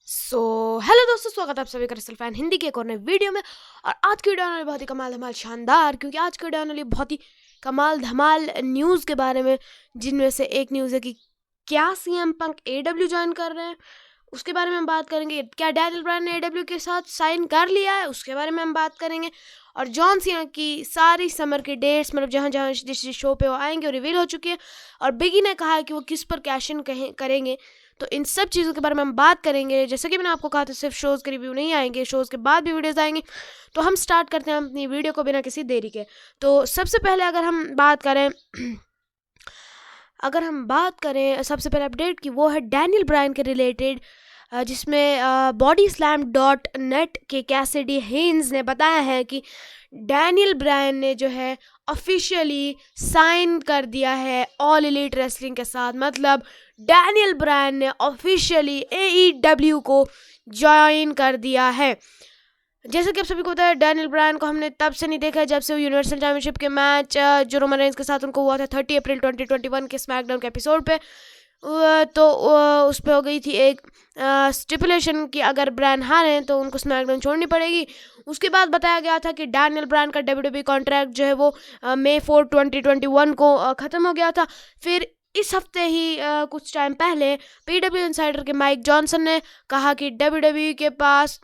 Hello दोस्तों, स्वागत है आप सभी का रेसल फैन हिंदी के एक और नए वीडियो में। और आज की वीडियो आने वाली बहुत ही कमाल धमाल शानदार, क्योंकि आज की वीडियो आने वाली बहुत ही कमाल धमाल न्यूज़ के बारे में, जिनमें से एक न्यूज़ है कि क्या सीएम पंक एडब्ल्यू ज्वाइन कर रहे हैं, उसके बारे में हम बात करेंगे। क्या डैनियल ब्रायन ने एडब्ल्यू के साथ साइन कर लिया है, उसके बारे में हम बात करेंगे। और जॉन सीना की सारी समर की डेट्स, मतलब जहाँ जहाँ जिस शो पे वो आएंगे वो रिवील हो चुकी है। और बिगी ने कहा है कि वो किस पर कैश इन करेंगे। तो इन सब चीज़ों के बारे में हम बात करेंगे। जैसे कि मैंने आपको कहा था, सिर्फ शोज़ के रिव्यू नहीं आएंगे, शोज़ के बाद भी वीडियोज़ आएंगे। तो हम स्टार्ट करते हैं अपनी वीडियो को बिना किसी देरी के। तो सबसे पहले अगर हम बात करें सबसे पहले अपडेट की, वो है डैनियल ब्रायन के रिलेटेड, जिसमें bodyslam.net के कैसिडी हेन्स ने बताया है कि डैनियल ब्रायन ने जो है ऑफिशियली साइन कर दिया है ऑल एलीट रेसलिंग के साथ। मतलब डैनियल ब्रायन ने ऑफिशियली AEW को ज्वाइन कर दिया है। जैसे कि आप सभी को पता है, डैनियल ब्रायन को हमने तब से नहीं देखा है जब से वो यूनिवर्सल चैंपियनशिप के मैच जो रोमन रेंज के साथ उनको हुआ था 30 अप्रैल 2021 के स्मैकडाउन के एपिसोड पे। तो उस पर हो गई थी एक स्टिपुलेशन कि अगर ब्रायन हारे तो उनको स्मैकडाउन छोड़नी पड़ेगी। उसके बाद बताया गया था कि डैनियल ब्रायन का WWE कॉन्ट्रैक्ट जो है वो May 4, 2021 को ख़त्म हो गया था। फिर इस हफ्ते ही कुछ टाइम पहले PW इनसाइडर के माइक जॉनसन ने कहा कि WWE के पास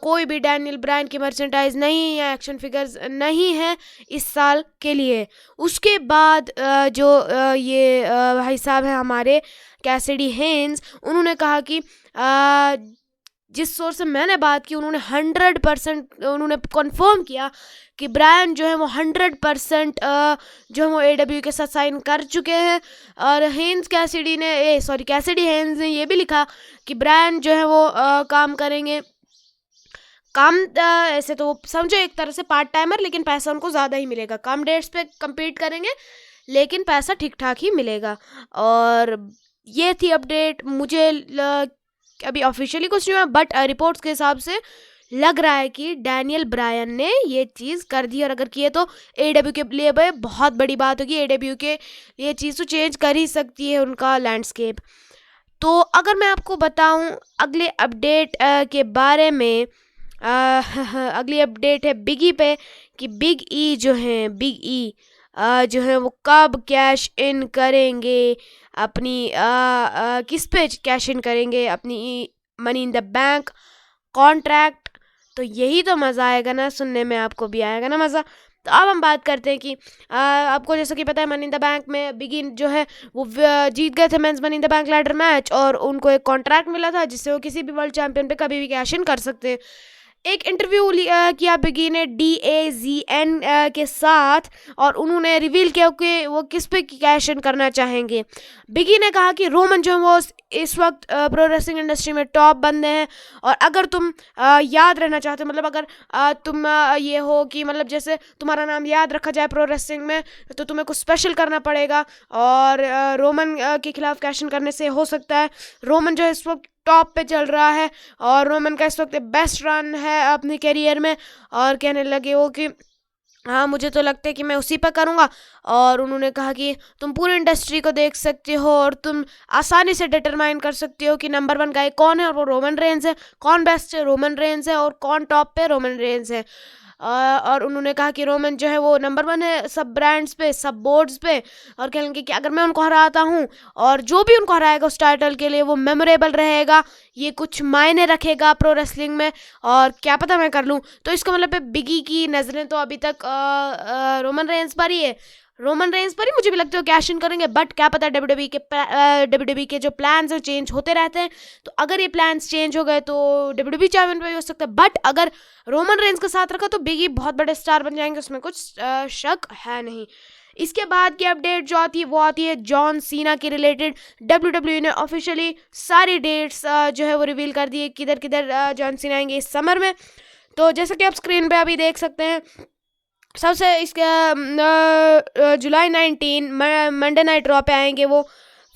कोई भी डैनियल ब्रायन की मर्चेंडाइज नहीं है, एक्शन फिगर्स नहीं है इस साल के लिए। उसके बाद ये भाई साहब हैं हमारे कैसिडी हेन्स, उन्होंने कहा कि जिस सोर्स से मैंने बात की, उन्होंने 100% उन्होंने कन्फर्म किया कि ब्रायन जो है वो 100% जो है वो AEW के साथ साइन कर चुके हैं। और कैसिडी हेन्स ने ये भी लिखा कि ब्रायन जो है वो ऐसे तो समझो एक तरह से पार्ट टाइमर, लेकिन पैसा उनको ज़्यादा ही मिलेगा। कम डेट्स पे कम्पीट करेंगे लेकिन पैसा ठीक ठाक ही मिलेगा। और ये थी अपडेट। मुझे अभी ऑफिशियली कुछ नहीं हुआ, बट रिपोर्ट्स के हिसाब से लग रहा है कि डैनियल ब्रायन ने ये चीज़ कर दी। और अगर किए तो AEW के लिए भाई बहुत बड़ी बात होगी। AEW के ये चीज़ तो चेंज कर ही सकती है उनका लैंडस्केप। तो अगर मैं आपको बताऊं अगले अपडेट के बारे में, अगली अपडेट है बिगी पे कि बिग ई जो है वो कब कैश इन करेंगे अपनी किस पे कैश इन करेंगे अपनी money in the bank contract. तो यही तो मज़ा आएगा ना, सुनने में आपको भी आएगा ना मज़ा। तो अब हम बात करते हैं कि आपको जैसा कि पता है, मनी इन द बैंक में बिगी जो है वो जीत गए थे men's money in the bank ladder match, और उनको एक कॉन्ट्रैक्ट मिला था जिससे वो किसी भी वर्ल्ड चैंपियन पे कभी भी कैश इन कर सकते हैं। एक इंटरव्यू किया बिगी ने DAZN के साथ, और उन्होंने रिवील किया कि वो किस पे कैश इन करना चाहेंगे। बिगी ने कहा कि रोमन जो है वो इस वक्त प्रो रेसलिंग इंडस्ट्री में टॉप बंदे हैं। और अगर तुम याद रहना चाहते हो, मतलब अगर तुम ये हो कि मतलब जैसे तुम्हारा नाम याद रखा जाए प्रो रेसलिंग में, तो तुम्हें कुछ स्पेशल करना पड़ेगा। और रोमन के खिलाफ कैश इन करने से हो सकता है। रोमन जो है इस वक्त टॉप पे चल रहा है, और रोमन का इस वक्त बेस्ट रन है अपने करियर में। और कहने लगे वो कि हाँ, मुझे तो लगता है कि मैं उसी पे करूँगा। और उन्होंने कहा कि तुम पूरी इंडस्ट्री को देख सकते हो और तुम आसानी से डिटरमाइन कर सकते हो कि नंबर 1 गाय कौन है, और वो रोमन रेंज है। कौन बेस्ट है, रोमन रेंज है। और कौन टॉप पे, रोमन रेंज है। और उन्होंने कहा कि रोमन जो है वो नंबर 1 है सब ब्रांड्स पे, सब बोर्ड्स पे। और कहने लगे कि अगर मैं उनको हराता हूँ, और जो भी उनको हराएगा उस टाइटल के लिए वो मेमोरेबल रहेगा, ये कुछ मायने रखेगा प्रो रेसलिंग में, और क्या पता मैं कर लूँ। तो इसका मतलब बिगी की नज़रें तो अभी तक रोमन रेंज पर ही है। रोमन रेंज पर ही मुझे भी लगता है कैश इन करेंगे, बट क्या पता WWE के जो प्लान्स हैं चेंज होते रहते हैं। तो अगर ये प्लान्स चेंज हो गए तो WWE चैंपियन भी हो सकता है। बट अगर रोमन रेंज का साथ रखा तो बिगी बहुत बड़े स्टार बन जाएंगे, उसमें कुछ शक है नहीं। इसके बाद की अपडेट जो आती है वो आती है जॉन सीना के रिलेटेड। WWE ने ऑफिशियली सारी डेट्स जो है वो रिवील कर दी है, किधर किधर जॉन सीना आएंगे इस समर में। तो जैसा कि आप स्क्रीन पे अभी देख सकते हैं, सबसे इसके जुलाई 19 मंडे नाइट रॉ पे आएंगे वो।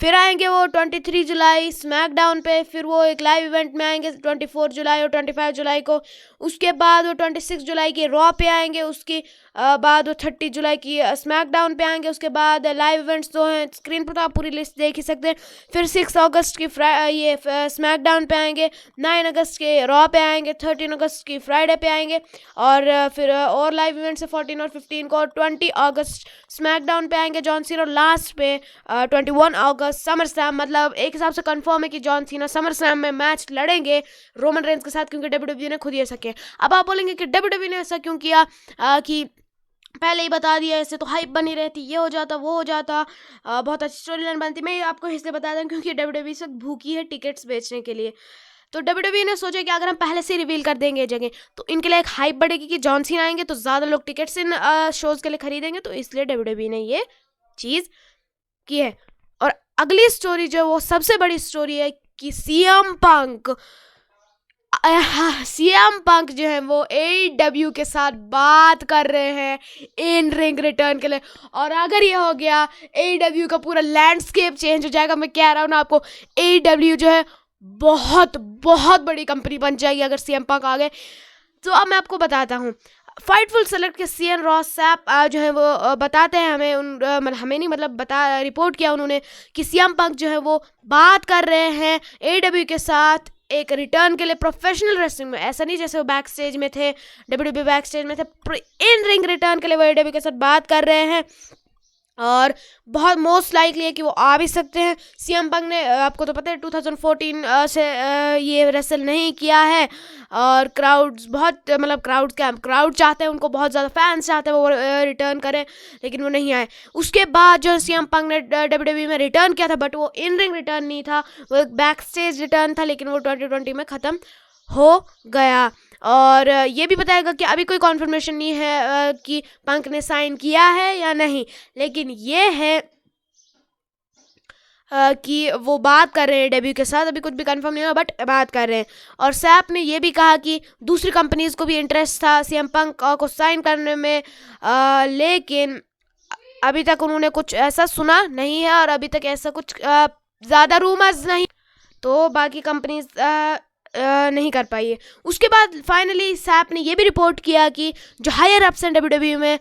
फिर आएंगे वो 23 जुलाई स्मैकडाउन पे, फिर वो एक लाइव इवेंट में आएंगे 24 जुलाई और 25 जुलाई को। उसके बाद वो 26 जुलाई की रॉ पे आएंगे, उसके बाद वो 30 जुलाई की स्मैकडाउन पे आएंगे। उसके बाद लाइव इवेंट्स जो हैं स्क्रीन पर तो आप पूरी लिस्ट देख ही सकते हैं। फिर 6 अगस्त की ये स्मैकडाउन पे आएंगे, 9 अगस्त के रॉ पे आएंगे, 13 अगस्त की फ्राइडे पे आएंगे, और फिर और लाइव इवेंट्स है 14 और 15 को, और 20 अगस्त स्मैकडाउन पे आएंगे जॉन सीना, और लास्ट पे 21 अगस्त समर स्लैम। मतलब एक हिसाब से कंफर्म है कि जॉन सीना समर स्लैम में मैच लड़ेंगे रोमन रेंस के साथ, क्योंकि डब्ल्यूडब्ल्यूई ने खुद ये ऐसा किया। अब आप बोलेंगे कि डब्ल्यूडब्ल्यूई ने ऐसा क्यों किया, कि पहले ही बता दिया, ऐसे तो हाइप बनी रहती, ये हो जाता वो हो जाता, बहुत अच्छी स्टोरी लाइन बनती। मैं आपको इसलिए बता दूं क्योंकि डब्ल्यूडब्ल्यूई से भूखी है टिकट्स बेचने के लिए। तो डब्ल्यूडब्ल्यूई ने सोचा कि अगर हम पहले से रिवील कर देंगे जगह तो इनके लिए एक हाइप बढ़ेगी कि जॉन सीना आएंगे तो ज़्यादा लोग टिकट्स इन शोज़ के लिए खरीदेंगे, तो इसलिए डब्ल्यूडब्ल्यूई ने ये चीज़ की है। और अगली स्टोरी जो वो सबसे बड़ी स्टोरी है कि सीएम पंक जो है वो AEW के साथ बात कर रहे हैं इन रिंग रिटर्न के लिए। और अगर ये हो गया AEW का पूरा लैंडस्केप चेंज हो जाएगा। मैं कह रहा हूँ ना आपको, AEW जो है बहुत बहुत बड़ी कंपनी बन जाएगी अगर सीएम पंक आ गए। तो अब मैं आपको बताता हूँ, फाइटफुल सेलेक्ट के CN रॉस सैप जो है वो बताते हैं हमें, हमें नहीं मतलब रिपोर्ट किया उन्होंने कि सीएम पंक जो है वो बात कर रहे हैं AEW के साथ एक रिटर्न के लिए प्रोफेशनल रेसलिंग में। ऐसा नहीं जैसे वो बैक स्टेज में थे, डब्ल्यूडब्ल्यूई बैक स्टेज में थे, इन रिंग रिटर्न के लिए वो AEW के साथ बात कर रहे हैं, और बहुत मोस्ट लाइकली है कि वो आ भी सकते हैं। सीएम पंक ने आपको तो पता है 2014 से ये रेसल नहीं किया है, और क्राउड्स बहुत मतलब क्राउड चाहते हैं, उनको बहुत ज़्यादा फैंस चाहते हैं वो रिटर्न करें, लेकिन वो नहीं आए। उसके बाद जो सीएम पंक ने डब्ल्यूडब्ल्यूई में रिटर्न किया था, बट वो इन रिंग रिटर्न नहीं था, वो एक बैक स्टेज रिटर्न था, लेकिन वो 2020 में ख़त्म हो गया। और ये भी बताएगा कि अभी कोई कॉन्फर्मेशन नहीं है कि पंक ने साइन किया है या नहीं, लेकिन ये है कि वो बात कर रहे हैं डेब्यू के साथ। अभी कुछ भी कंफर्म नहीं हुआ, बट बात कर रहे हैं। और सैप ने ये भी कहा कि दूसरी कंपनीज को भी इंटरेस्ट था सीएम पंक को साइन करने में, लेकिन अभी तक उन्होंने कुछ ऐसा सुना नहीं है, और अभी तक ऐसा कुछ ज़्यादा रूमर्स नहीं, तो बाकी कंपनीज नहीं कर पाई है। उसके बाद फाइनली सैप ने ये भी रिपोर्ट किया कि जो हायर अप्स हैं डब्ल्यूडब्ल्यूई में,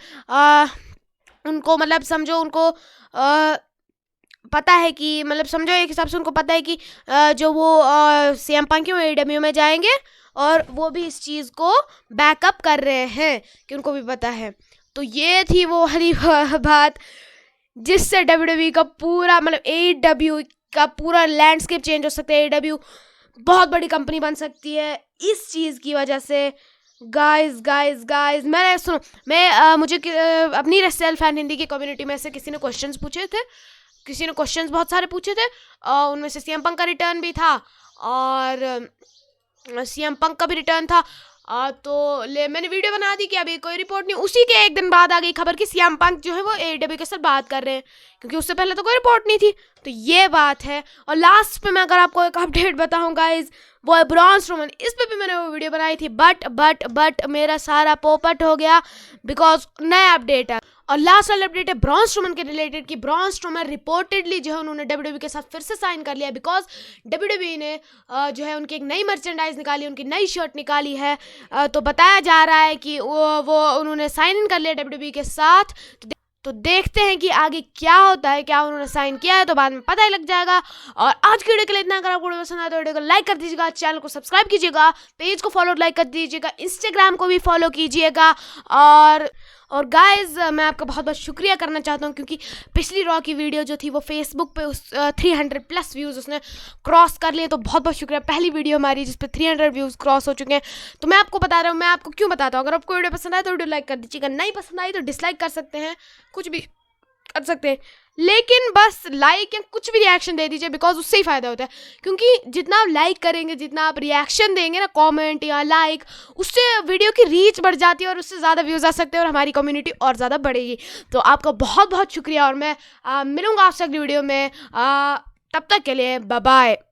उनको मतलब समझो उनको पता है कि मतलब समझो एक हिसाब से उनको पता है कि जो वो सीएम पंक क्यों AEW में जाएंगे, और वो भी इस चीज़ को बैकअप कर रहे हैं कि उनको भी पता है। तो ये थी वो वाली बात जिससे डब्ल्यूडब्ल्यूई का पूरा मतलब AEW का पूरा लैंडस्केप चेंज हो सकता है। AEW बहुत बड़ी कंपनी बन सकती है इस चीज़ की वजह से। गाइस मैंने सुनो, मैं मुझे अपनी रेसल फैन हिंदी की कम्युनिटी में से किसी ने क्वेश्चंस पूछे थे, किसी ने क्वेश्चंस बहुत सारे पूछे थे, उनमें से सीएम पंक का रिटर्न भी था, और सीएम पंक का भी रिटर्न था, तो मैंने वीडियो बना दी कि अभी कोई रिपोर्ट नहीं। उसी के एक दिन बाद आ गई खबर कि सीएम पंक जो है वो AEW के साथ बात कर रहे हैं, क्योंकि उससे पहले तो कोई रिपोर्ट नहीं थी। तो ये बात है। और लास्ट पे मैं अगर आपको एक अपडेट बताऊं गाइज, वो है ब्रॉन स्ट्रोमन। इस पे भी मैंने वो वीडियो बनाई थी, बट मेरा सारा पोपट हो गया बिकॉज नया अपडेट है। और लास्ट वाला अपडेट है ब्रॉन स्ट्रोमन के रिलेटेड कि ब्रॉन स्ट्रोमन रिपोर्टेडली जो है उन्होंने डब्ल्यूडब्ल्यूई के साथ फिर से साइन कर लिया, बिकॉज डब्ल्यूडब्ल्यूई ने जो है उनकी एक नई मर्चेंडाइज निकाली, उनकी नई शर्ट निकाली है। तो बताया जा रहा है कि वो उन्होंने साइन इन कर लिया डब्ल्यूडब्ल्यूई के साथ। तो देखते हैं कि आगे क्या होता है, क्या उन्होंने साइन किया है, तो बाद में पता ही लग जाएगा। और आज की वीडियो के लिए इतना। अगर आपको वीडियो पसंद आए तो वीडियो को लाइक कर दीजिएगा, चैनल को सब्सक्राइब कीजिएगा, पेज को फॉलो लाइक कर दीजिएगा, इंस्टाग्राम को भी फॉलो कीजिएगा। और गाइज मैं आपका बहुत बहुत शुक्रिया करना चाहता हूँ, क्योंकि पिछली रॉ की वीडियो जो थी वो फेसबुक पे 300+ व्यूज़ उसने क्रॉस कर लिए, तो बहुत बहुत शुक्रिया। पहली वीडियो हमारी जिस पे 300 व्यूज़ क्रॉस हो चुके हैं। तो मैं आपको बता रहा हूँ, मैं आपको क्यों बताता हूँ, अगर आपको वीडियो पसंद आए तो वीडियो लाइक कर दीजिएगा, नहीं पसंद आई तो डिसलाइक कर सकते हैं, कुछ भी कर सकते हैं, लेकिन बस लाइक या कुछ भी रिएक्शन दे दीजिए, बिकॉज उससे ही फ़ायदा होता है। क्योंकि जितना आप लाइक करेंगे, जितना आप रिएक्शन देंगे ना, कमेंट या लाइक, उससे वीडियो की रीच बढ़ जाती है और उससे ज़्यादा व्यूज़ आ सकते हैं और हमारी कम्युनिटी और ज़्यादा बढ़ेगी। तो आपका बहुत बहुत शुक्रिया, और मैं मिलूँगा आपसे अगली वीडियो में। तब तक के लिए बाय बाय।